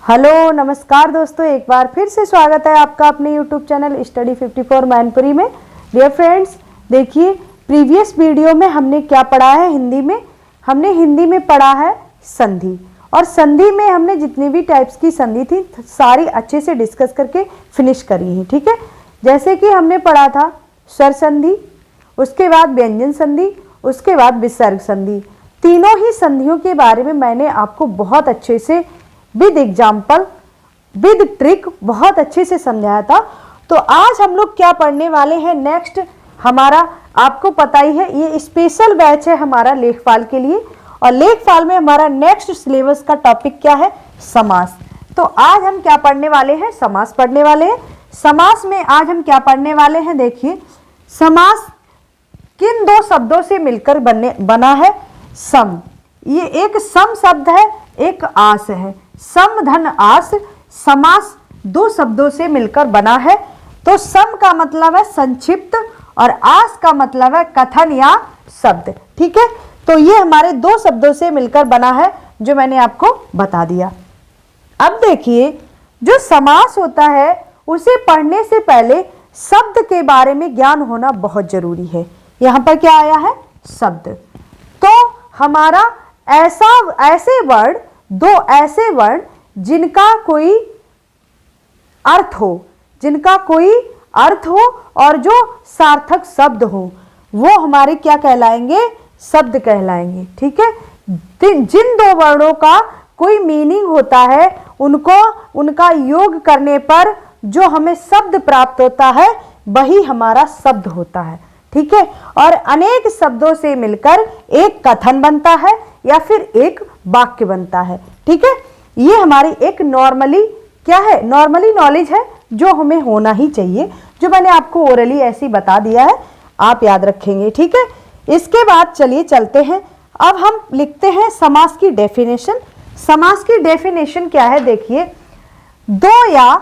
Hello नमस्कार दोस्तों, एक बार फिर से स्वागत है आपका अपने यूट्यूब चैनल स्टडी 54 मैनपुरी में। डियर फ्रेंड्स, देखिए प्रीवियस वीडियो में हमने क्या पढ़ा है। हिंदी में पढ़ा है संधि, और संधि में हमने जितनी भी टाइप्स की संधि थी सारी अच्छे से डिस्कस करके फिनिश करी है। ठीक है, जैसे कि हमने पढ़ा था स्वर संधि, उसके बाद व्यंजन संधि, उसके बाद विसर्ग संधि। तीनों ही संधियों के बारे में मैंने आपको बहुत अच्छे से विद एग्जाम्पल विद ट्रिक बहुत अच्छे से समझाया था। तो आज हम लोग क्या पढ़ने वाले हैं नेक्स्ट, हमारा आपको पता ही है ये स्पेशल बैच है हमारा लेखपाल के लिए, और लेखपाल में हमारा नेक्स्ट सिलेबस का टॉपिक क्या है, समास। तो आज हम क्या पढ़ने वाले हैं, समास पढ़ने वाले हैं। समास में आज हम क्या पढ़ने वाले हैं, देखिए समास किन दो शब्दों से मिलकर बना है, सम। ये एक सम शब्द है, एक आस है। सम धन आस, समास दो शब्दों से मिलकर बना है। तो सम का मतलब है संक्षिप्त और आस का मतलब है कथन या शब्द। ठीक है, तो ये हमारे दो शब्दों से मिलकर बना है जो मैंने आपको बता दिया। अब देखिए, जो समास होता है उसे पढ़ने से पहले शब्द के बारे में ज्ञान होना बहुत जरूरी है। यहाँ पर क्या आया है, शब्द। तो हमारा ऐसे वर्ड, दो ऐसे वर्ड जिनका कोई अर्थ हो और जो सार्थक शब्द हो, वो हमारे क्या कहलाएंगे, शब्द कहलाएंगे। ठीक है, जिन दो वर्णों का कोई मीनिंग होता है उनका योग करने पर जो हमें शब्द प्राप्त होता है वही हमारा शब्द होता है। ठीक है, और अनेक शब्दों से मिलकर एक कथन बनता है या फिर एक वाक्य बनता है। ठीक है, ये हमारी एक नॉर्मली नॉलेज है जो हमें होना ही चाहिए, जो मैंने आपको ओरली ऐसे ही बता दिया है, आप याद रखेंगे। ठीक है, इसके बाद चलिए चलते हैं। अब हम लिखते हैं समास की डेफिनेशन। समास की डेफिनेशन क्या है, देखिए दो या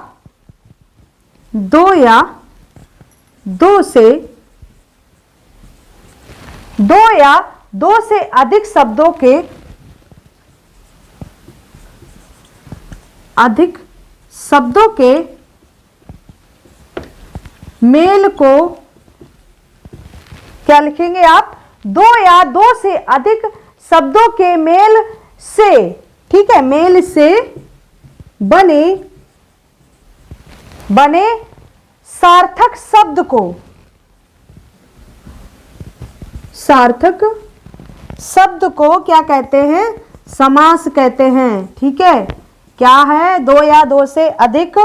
दो से अधिक शब्दों के मेल को क्या लिखेंगे आप, दो या दो से अधिक शब्दों के मेल से, ठीक है, मेल से बने सार्थक शब्द को क्या कहते हैं, समास कहते हैं। ठीक है, क्या है, दो या दो से अधिक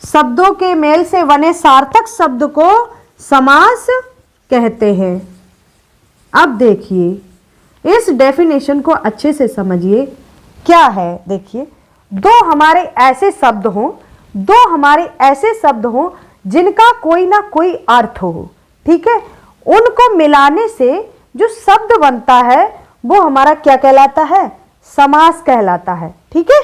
शब्दों के मेल से बने सार्थक शब्द को समास कहते हैं। अब देखिए इस डेफिनेशन को अच्छे से समझिए क्या है। देखिए, दो हमारे ऐसे शब्द हों जिनका कोई ना कोई अर्थ हो। ठीक है, उनको मिलाने से जो शब्द बनता है वो हमारा क्या कहलाता है, समास कहलाता है। ठीक है,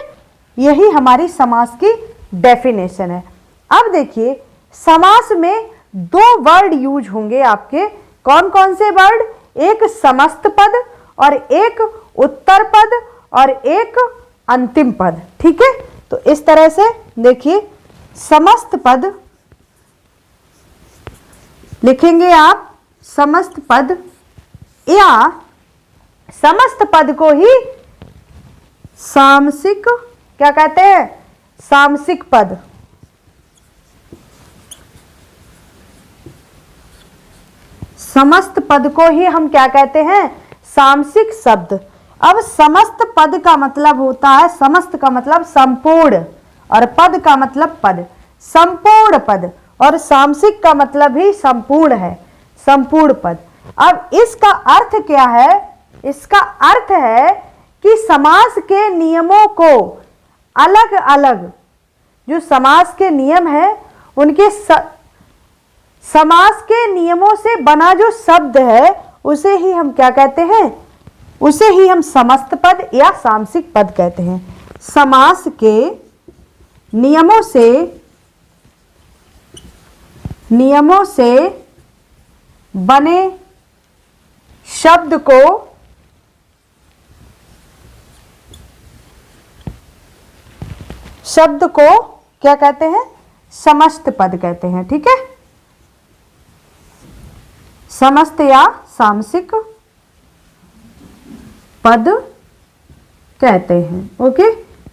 यही हमारी समास की डेफिनेशन है। अब देखिए, समास में दो वर्ड यूज होंगे आपके। कौन कौन से वर्ड, एक समस्त पद और एक उत्तर पद और एक अंतिम पद। ठीक है, तो इस तरह से देखिए, समस्त पद लिखेंगे आप, समस्त पद, या समस्त पद को ही सामसिक क्या कहते हैं, सामसिक पद। समस्त पद को ही हम क्या कहते हैं, सामसिक शब्द। अब समस्त पद का मतलब होता है, समस्त का मतलब संपूर्ण और पद का मतलब पद, संपूर्ण पद, और सामसिक का मतलब ही संपूर्ण है, संपूर्ण पद। अब इसका अर्थ क्या है, इसका अर्थ है कि समास के नियमों को अलग अलग, जो समास के नियम है उनके समास के नियमों से बना जो शब्द है उसे ही हम क्या कहते हैं, उसे ही हम समस्त पद या सामसिक पद कहते हैं। समास के नियमों से बने शब्द को शब्द को क्या कहते हैं? समस्त पद कहते हैं। ठीक है, समस्त या सामसिक पद कहते हैं। ओके,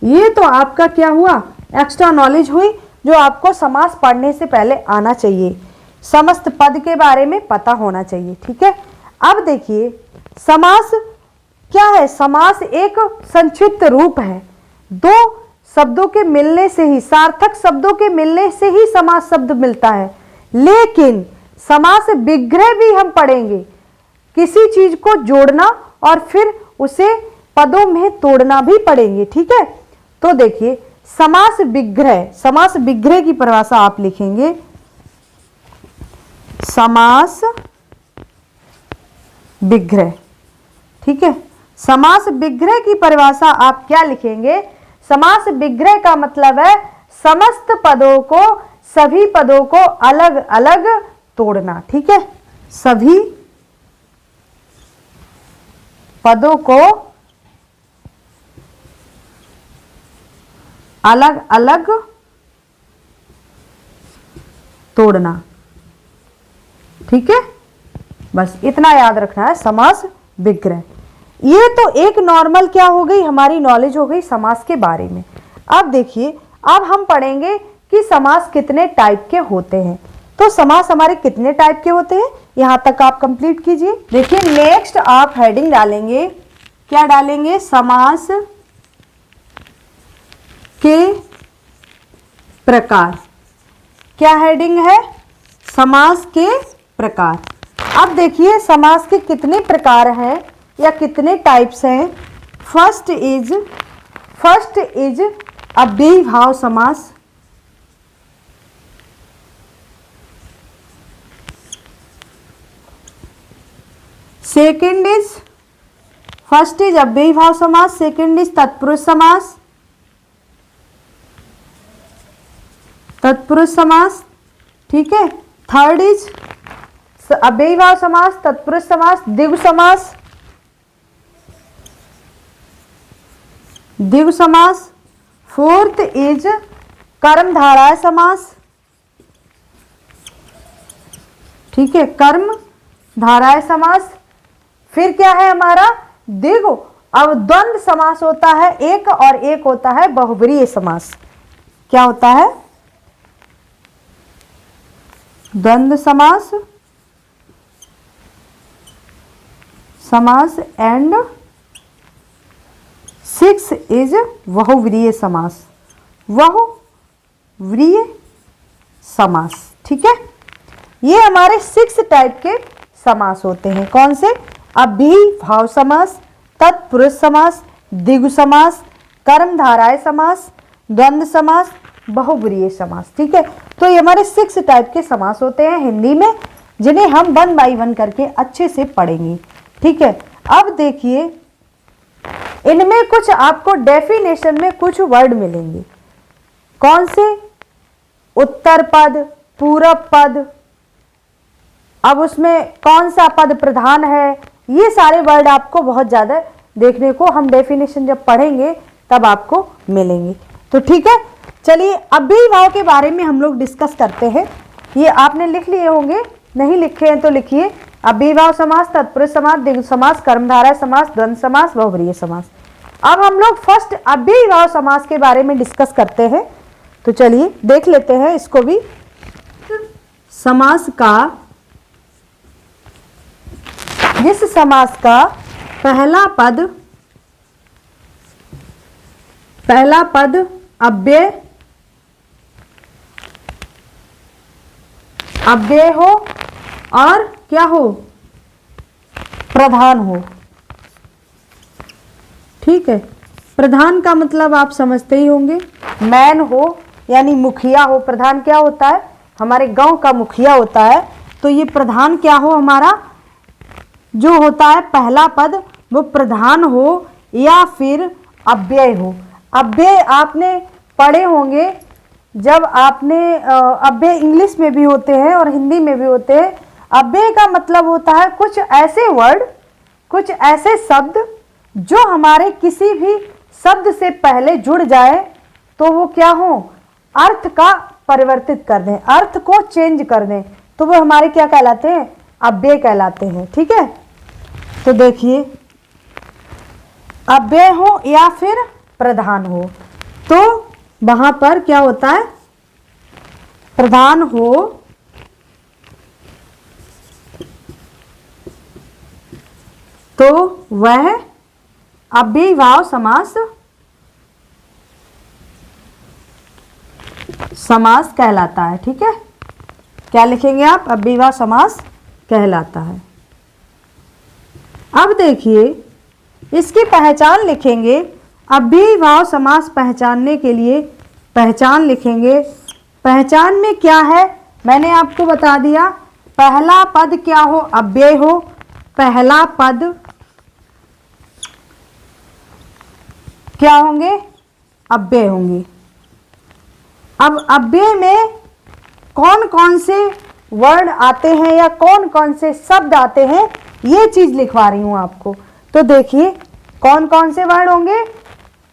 ये तो आपका क्या हुआ? एक्स्ट्रा नॉलेज हुई जो आपको समास पढ़ने से पहले आना चाहिए, समस्त पद के बारे में पता होना चाहिए। ठीक है, अब देखिए समास क्या है? समास एक संक्षिप्त रूप है। दो शब्दों के मिलने से ही, सार्थक शब्दों के मिलने से ही समास शब्द मिलता है। लेकिन समास विग्रह भी हम पढ़ेंगे, किसी चीज को जोड़ना और फिर उसे पदों में तोड़ना भी पढ़ेंगे। ठीक है, तो देखिए समास विग्रह, समास विग्रह की परिभाषा आप लिखेंगे, समास विग्रह। ठीक है, समास विग्रह की परिभाषा आप क्या लिखेंगे? समास विग्रह का मतलब है समस्त पदों को, सभी पदों को अलग अलग तोड़ना। ठीक है, सभी पदों को अलग अलग तोड़ना। ठीक है, बस इतना याद रखना है, समास विग्रह। ये तो एक नॉर्मल क्या हो गई, हमारी नॉलेज हो गई समास के बारे में। अब देखिए, अब हम पढ़ेंगे कि समास कितने टाइप के होते हैं। तो समास हमारे कितने टाइप के होते हैं, यहां तक आप कंप्लीट कीजिए। देखिए नेक्स्ट आप हेडिंग डालेंगे, क्या डालेंगे? समास के प्रकार। क्या हेडिंग है? समास के प्रकार। अब देखिए समास के कितने प्रकार हैं या कितने टाइप्स हैं। फर्स्ट इज अव्ययीभाव समास। फर्स्ट इज अव्ययीभाव समास, सेकंड इज तत्पुरुष समास, ठीक है। थर्ड इज अव्ययीभाव समास, तत्पुरुष समास, द्विगु समास। फोर्थ इज कर्मधारय समास, ठीक है, कर्म धाराय समास। फिर क्या है हमारा? द्विगु। अब द्वंद्व समास होता है एक, और एक होता है बहुब्रीहि समास। क्या होता है? द्वंद्व समास एंड सिक्स इज बहुव्रीहि समास, ठीक है। ये हमारे 6 टाइप के समास होते हैं। कौन से? अव्ययीभाव समास, तत्पुरुष समास, द्विगु समास, कर्मधारय समास, द्वंद्व समास, बहुब्रीहि समास, ठीक है। तो ये हमारे 6 टाइप के समास होते हैं हिंदी में, जिन्हें हम 1 बाय 1 करके अच्छे से पढ़ेंगे, ठीक है। अब देखिए इनमें कुछ आपको डेफिनेशन में कुछ वर्ड मिलेंगे। कौन से? उत्तर पद, पूरब पद, अब उसमें कौन सा पद प्रधान है, ये सारे वर्ड आपको बहुत ज़्यादा देखने को, हम डेफिनेशन जब पढ़ेंगे तब आपको मिलेंगे। तो ठीक है, चलिए अव्ययीभाव के बारे में हम लोग डिस्कस करते हैं। ये आपने लिख लिए होंगे, नहीं लिखे हैं तो लिखिए। अव्ययीभाव समास, तत्पुरुष समास, द्विगु समास, कर्मधारय समास, द्वंद्व समास, बहुब्रीहि समास। अब हम लोग फर्स्ट अव्ययीभाव समास के बारे में डिस्कस करते हैं। तो चलिए देख लेते हैं इसको भी। समास का, जिस समास का पहला पद अव्यय हो और क्या हो? प्रधान हो, ठीक है। प्रधान का मतलब आप समझते ही होंगे, मैन हो यानी मुखिया हो। प्रधान क्या होता है? हमारे गांव का मुखिया होता है। तो ये प्रधान क्या हो? हमारा जो होता है पहला पद वो प्रधान हो या फिर अव्यय हो। अव्यय आपने पढ़े होंगे, जब आपने अव्यय इंग्लिश में भी होते हैं और हिंदी में भी होते हैं। अव्यय का मतलब होता है कुछ ऐसे वर्ड, कुछ ऐसे शब्द जो हमारे किसी भी शब्द से पहले जुड़ जाए तो वो क्या हो, अर्थ का परिवर्तित कर दें, अर्थ को चेंज कर दें, तो वो हमारे क्या कहलाते हैं, अव्यय कहलाते हैं। ठीक है, तो देखिए अव्यय हो या फिर प्रधान हो, तो वहां पर क्या होता है, प्रधान हो तो वह अव्ययीभाव समास कहलाता है। ठीक है, क्या लिखेंगे आप, अव्ययीभाव समास कहलाता है। अब देखिए इसकी पहचान लिखेंगे, अव्ययीभाव समास पहचानने के लिए पहचान लिखेंगे। पहचान में क्या है, मैंने आपको बता दिया, पहला पद क्या हो, अव्यय हो, पहला पद क्या होंगे, अव्यय होंगे। अब अव्यय में कौन कौन से वर्ण आते हैं या कौन कौन से शब्द आते हैं, ये चीज लिखवा रही हूं आपको। तो देखिए कौन कौन से वर्ण होंगे,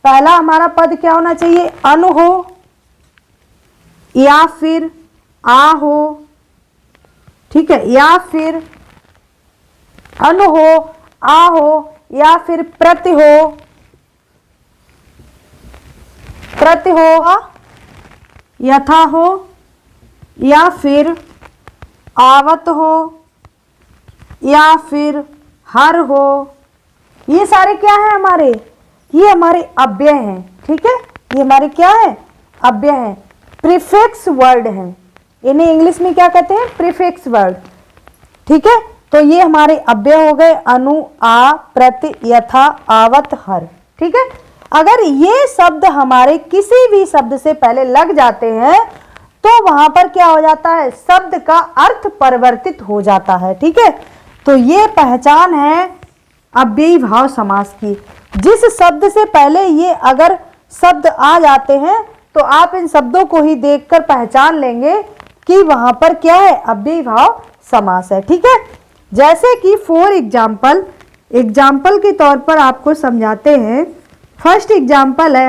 पहला हमारा पद क्या होना चाहिए, अनु हो या फिर आ हो। ठीक है, या फिर अनु हो, आ हो, या फिर प्रति हो, प्रति हो, यथा हो, या फिर आवत हो, या फिर हर हो। ये सारे क्या है हमारे, ये हमारे अव्यय हैं। ठीक है, ये हमारे क्या है, अव्यय हैं, प्रीफिक्स वर्ड हैं, इन्हें इंग्लिश में क्या कहते हैं, प्रीफिक्स वर्ड। ठीक है, तो ये हमारे अव्यय हो गए, अनु, आ, प्रति, यथा, आवत, हर। ठीक है, अगर ये शब्द हमारे किसी भी शब्द से पहले लग जाते हैं तो वहां पर क्या हो जाता है, शब्द का अर्थ परिवर्तित हो जाता है। ठीक है, तो ये पहचान है अव्ययीभाव समास की। जिस शब्द से पहले ये अगर शब्द आ जाते हैं तो आप इन शब्दों को ही देखकर पहचान लेंगे कि वहां पर क्या है, अव्ययीभाव समास है। ठीक है, जैसे कि फॉर एग्जाम्पल के तौर पर आपको समझाते हैं। फर्स्ट एग्जाम्पल है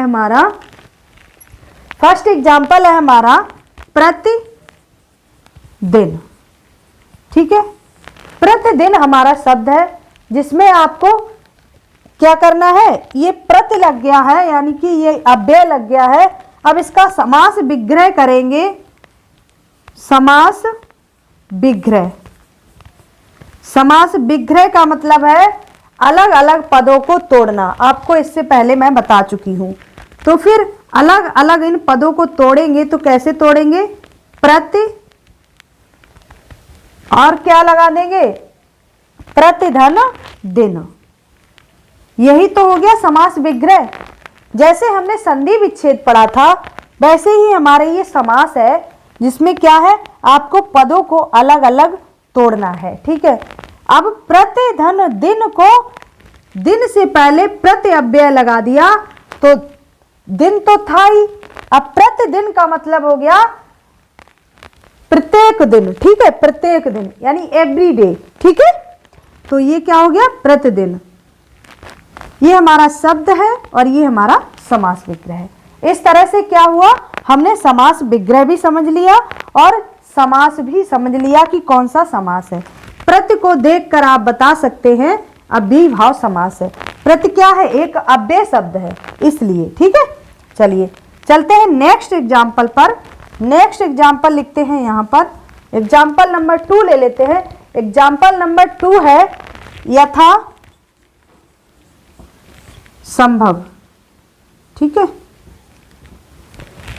हमारा प्रतिदिन। ठीक है, प्रतिदिन हमारा शब्द है जिसमें आपको क्या करना है, ये प्रति लग गया है यानी कि ये अव्यय लग गया है। अब इसका समास विग्रह करेंगे, समास विग्रह। समास विग्रह का मतलब है अलग अलग पदों को तोड़ना, आपको इससे पहले मैं बता चुकी हूं। तो फिर अलग अलग इन पदों को तोड़ेंगे तो कैसे तोड़ेंगे, प्रति और क्या लगा देंगे, प्रतिधन दिन। यही तो हो गया समास विग्रह। जैसे हमने संधि विच्छेद पढ़ा था वैसे ही हमारे ये समास है जिसमें क्या है, आपको पदों को अलग अलग तोड़ना है। ठीक है, अब प्रतिधन दिन को दिन से पहले प्रति अव्यय लगा दिया तो दिन तो था ही, अब प्रतिदिन का मतलब हो गया प्रत्येक दिन। ठीक है, प्रत्येक दिन यानी एवरी डे। ठीक है, तो ये क्या हो गया, प्रतिदिन। ये हमारा शब्द है और ये हमारा समास विग्रह है। इस तरह से क्या हुआ, हमने समास विग्रह भी समझ लिया और समास भी समझ लिया कि कौन सा समास है। प्रति को देखकर आप बता सकते हैं अव्ययीभाव समास है। प्रति क्या है, एक अव्यय शब्द है इसलिए। ठीक है, चलिए चलते हैं नेक्स्ट एग्जाम्पल पर। नेक्स्ट एग्जाम्पल लिखते हैं यहाँ पर, एग्जाम्पल नंबर 2 ले लेते हैं। एग्जाम्पल नंबर 2 है यथा संभव। ठीक है,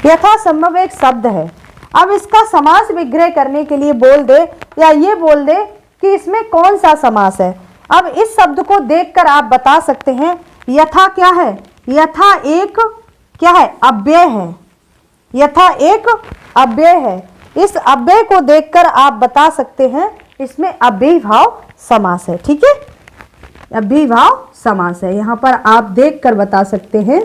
यथा संभव एक शब्द है। अब इसका समास विग्रह करने के लिए बोल दे या ये बोल दे कि इसमें कौन सा समास है। अब इस शब्द को देखकर आप बता सकते हैं यथा क्या है, यथा एक क्या है, अव्यय है। यथा एक अव्यय है, इस अव्यय को देखकर आप बता सकते हैं इसमें अव्ययीभाव समास है। ठीक है, अव्ययीभाव समास है, यहाँ पर आप देखकर बता सकते हैं।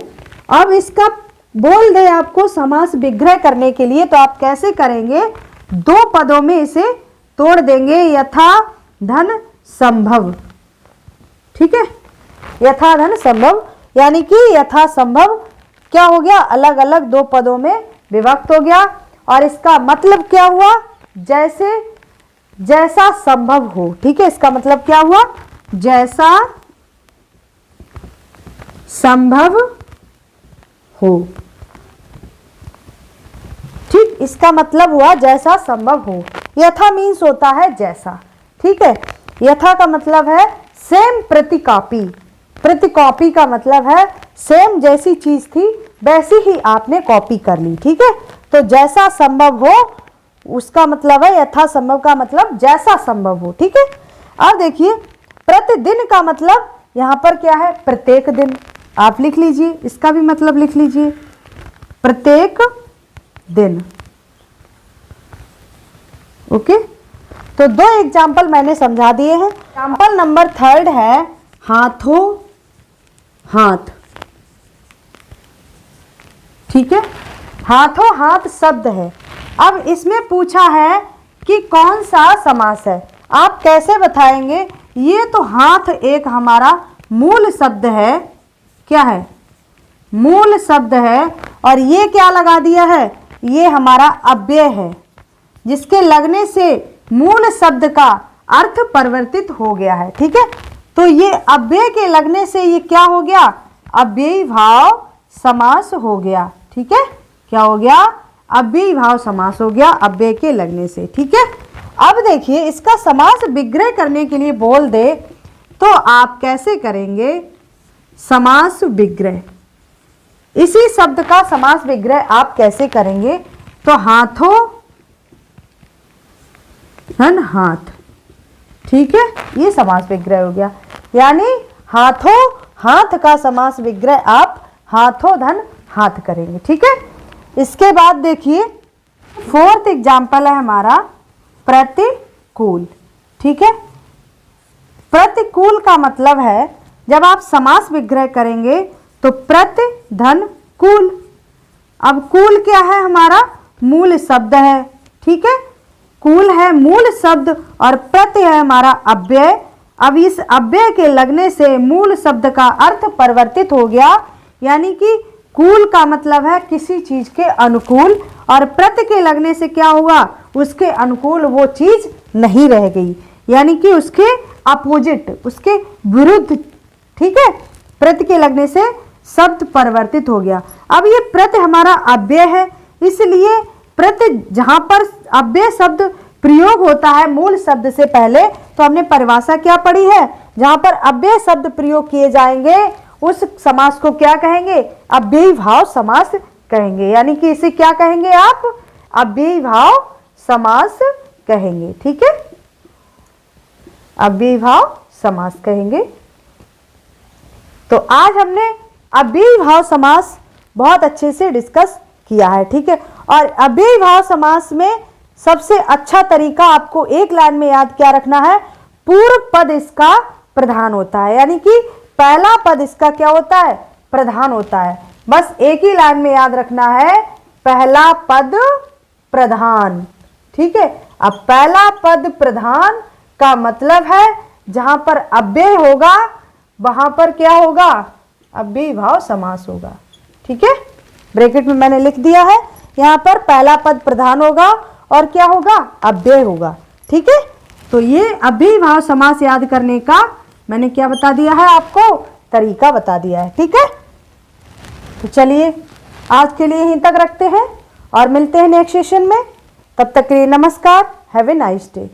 अब इसका बोल दे आपको समास विग्रह करने के लिए तो आप कैसे करेंगे, 2 पदों में इसे तोड़ देंगे, यथा धन संभव। ठीक है, यथा धन संभव यानी कि यथा संभव क्या हो गया, अलग अलग दो पदों में विभक्त हो गया। और इसका मतलब क्या हुआ, जैसे जैसा संभव हो। ठीक है, इसका मतलब क्या हुआ, जैसा संभव हो। ठीक, इसका मतलब हुआ जैसा संभव हो। यथा मीन्स होता है जैसा। ठीक है, यथा का मतलब है सेम, प्रति कॉपी। प्रति कॉपी का मतलब है सेम, जैसी चीज थी वैसी ही आपने कॉपी कर ली। ठीक है, तो जैसा संभव हो उसका मतलब है यथा संभव का मतलब जैसा संभव हो। ठीक है, अब देखिए प्रतिदिन का मतलब यहां पर क्या है, प्रत्येक दिन। आप लिख लीजिए, इसका भी मतलब लिख लीजिए, प्रत्येक दिन। ओके, तो दो एग्जाम्पल मैंने समझा दिए हैं। एग्जाम्पल नंबर 3 है हाथों हाथ। ठीक है, हाथों हाथ शब्द है। अब इसमें पूछा है कि कौन सा समास है। आप कैसे बताएंगे, ये तो हाथ एक हमारा मूल शब्द है। क्या है, मूल शब्द है। और ये क्या लगा दिया है, ये हमारा अव्यय है, जिसके लगने से मूल शब्द का अर्थ परिवर्तित हो गया है। ठीक है, तो ये अव्यय के लगने से ये क्या हो गया, अव्ययी भाव समास हो गया। ठीक है, क्या हो गया, अव्ययी भाव समास हो गया अव्यय के लगने से। ठीक है, अब देखिए इसका समास विग्रह करने के लिए बोल दे तो आप कैसे करेंगे, समास विग्रह। इसी शब्द का समास विग्रह आप कैसे करेंगे, तो हाथों धन हाथ। ठीक है, ये समास विग्रह हो गया, यानी हाथों हाथ का समास विग्रह आप हाथों धन हाथ करेंगे। ठीक है, इसके बाद देखिए 4th एग्जाम्पल है हमारा प्रतिकूल। ठीक है, प्रतिकूल का मतलब है जब आप समास विग्रह करेंगे तो प्रति धन कूल। अब कूल क्या है, हमारा मूल शब्द है। ठीक है, कूल है मूल शब्द और प्रति है हमारा अव्यय। अब इस अव्यय के लगने से मूल शब्द का अर्थ परिवर्तित हो गया, यानी कि कूल का मतलब है किसी चीज के अनुकूल, और प्रति के लगने से क्या हुआ, उसके अनुकूल वो चीज नहीं रह गई, यानी कि उसके अपोजिट, उसके विरुद्ध। ठीक है, प्रति के लगने से शब्द परिवर्तित हो गया। अब ये प्रति हमारा अव्यय है, इसलिए प्रति जहां पर अव्यय शब्द प्रयोग होता है मूल शब्द से पहले, तो हमने परिभाषा क्या पढ़ी है, जहां पर अव्यय शब्द प्रयोग किए जाएंगे उस समास को क्या कहेंगे, अव्ययी भाव समास कहेंगे। यानी कि इसे क्या कहेंगे आप, अव्ययी भाव समास कहेंगे। ठीक है, अव्ययी भाव समास कहेंगे। तो आज हमने अव्ययी भाव समास बहुत अच्छे से डिस्कस किया है। ठीक है, और अव्ययी भाव समास में सबसे अच्छा तरीका आपको एक लाइन में याद क्या रखना है, पूर्व पद इसका प्रधान होता है, यानी कि पहला पद इसका क्या होता है, प्रधान होता है। बस एक ही लाइन में याद रखना है, पहला पद प्रधान। ठीक है, अब पहला पद प्रधान का मतलब है जहां पर अव्यय होगा वहां पर क्या होगा, अव्ययी भाव समास होगा। ठीक है, ब्रैकेट में मैंने लिख दिया है, यहां पर पहला पद प्रधान होगा और क्या होगा, अव्यय होगा। ठीक है, तो ये अव्ययी भाव समास याद करने का मैंने क्या बता दिया है आपको, तरीका बता दिया है। ठीक है, तो चलिए आज के लिए यहीं तक रखते हैं और मिलते हैं नेक्स्ट सेशन में। तब तक के लिए नमस्कार, हैव ए नाइस डे।